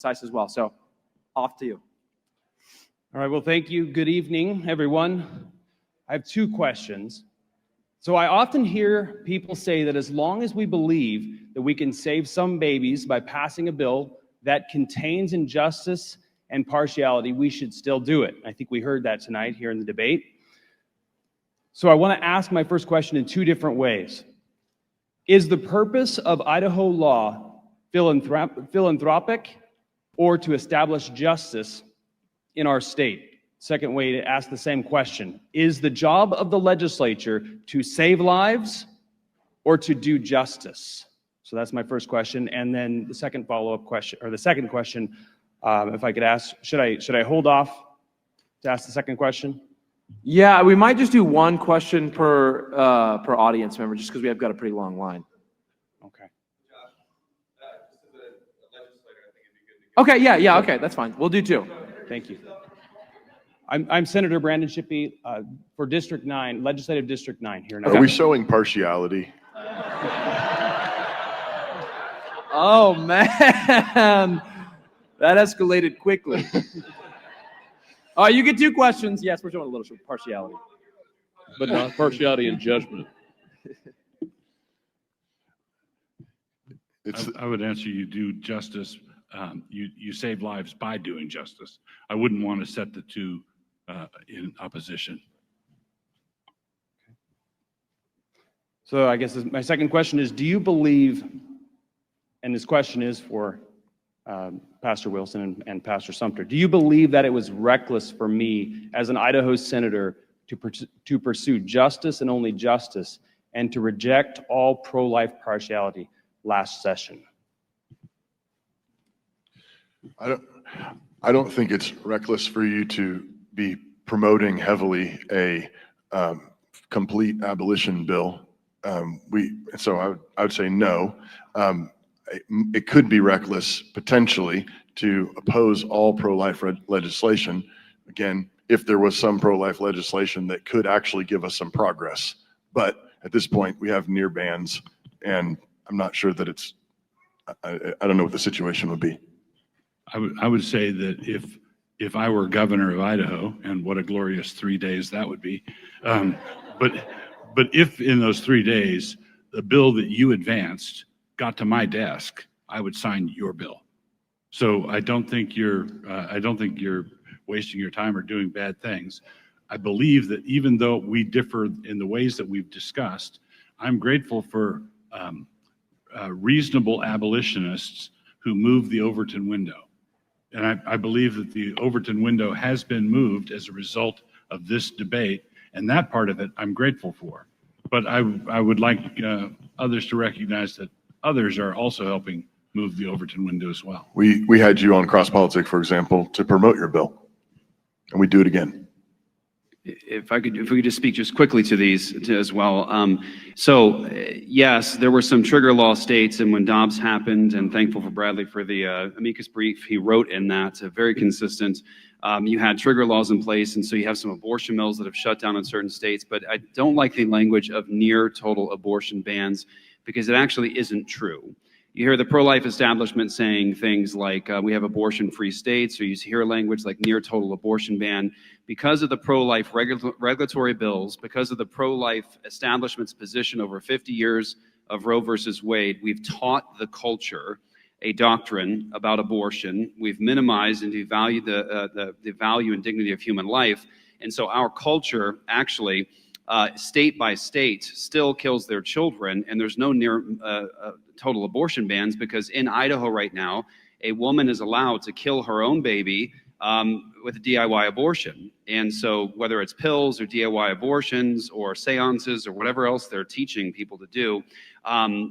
concise as well. So off to you. All right, well, thank you. Good evening, everyone. I have two questions. So I often hear people say that as long as we believe that we can save some babies by passing a bill that contains injustice and partiality, we should still do it. I think we heard that tonight here in the debate. So I want to ask my first question in two different ways. Is the purpose of Idaho law philanthropic or to establish justice in our state? Second way to ask the same question, is the job of the legislature to save lives or to do justice? So that's my first question. And then the second follow-up question, or the second question, if I could ask, should I hold off to ask the second question? Yeah, we might just do one question per audience member, just because we have got a pretty long line. Okay. Okay, yeah, okay, that's fine. We'll do two. Thank you. I'm Senator Brandon Shippy for District 9, Legislative District 9 here in Idaho. Are we showing partiality? Oh, man. That escalated quickly. All right, you get two questions. Yes, we're showing a little partiality. But not partiality in judgment. I would answer you do justice. You save lives by doing justice. I wouldn't want to set the two in opposition. So I guess my second question is, do you believe, and this question is for Pastor Wilson and Pastor Sumter, do you believe that it was reckless for me as an Idaho senator to pursue justice and only justice and to reject all pro-life partiality last session? I don't think it's reckless for you to be promoting heavily a complete abolition bill. So I would say no. It could be reckless potentially to oppose all pro-life legislation. Again, if there was some pro-life legislation that could actually give us some progress. But at this point, we have near bans, and I'm not sure that it's, I don't know what the situation would be. I would say that if I were governor of Idaho, and what a glorious 3 days that would be, but if in those 3 days the bill that you advanced got to my desk, I would sign your bill. So I don't think you're wasting your time or doing bad things. I believe that even though we differ in the ways that we've discussed, I'm grateful for reasonable abolitionists who move the Overton window. And I believe that the Overton window has been moved as a result of this debate, and that part of it I'm grateful for. But I would like others to recognize that others are also helping move the Overton window as well. We had you on Cross Politic, for example, to promote your bill, and we do it again. If we could just speak just quickly to these as well. So yes, there were some trigger law states, and when Dobbs happened, and thankful for Bradley for the amicus brief he wrote in that, very consistent. You had trigger laws in place, and so you have some abortion mills that have shut down in certain states, but I don't like the language of near total abortion bans because it actually isn't true. You hear the pro-life establishment saying things like, we have abortion-free states, or you hear language like near total abortion ban. Because of the pro-life regulatory bills, because of the pro-life establishment's position over 50 years of Roe versus Wade, we've taught the culture a doctrine about abortion. We've minimized and devalued the value and dignity of human life. And so our culture actually, state by state, still kills their children, and there's no near total abortion bans because in Idaho right now, a woman is allowed to kill her own baby with a DIY abortion. And so whether it's pills or DIY abortions or seances or whatever else they're teaching people to do,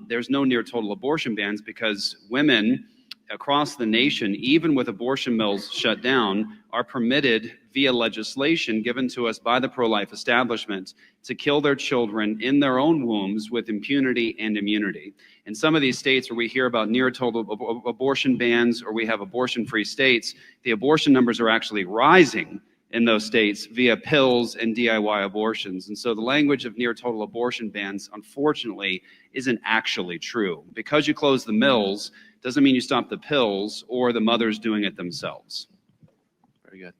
there's no near total abortion bans because women across the nation, even with abortion mills shut down, are permitted via legislation given to us by the pro-life establishment to kill their children in their own wombs with impunity and immunity. In some of these states where we hear about near total abortion bans or we have abortion-free states, the abortion numbers are actually rising in those states via pills and DIY abortions. And so the language of near total abortion bans, unfortunately, isn't actually true. Because you close the mills Doesn't mean you stop the pills or the mothers doing it themselves. Very good.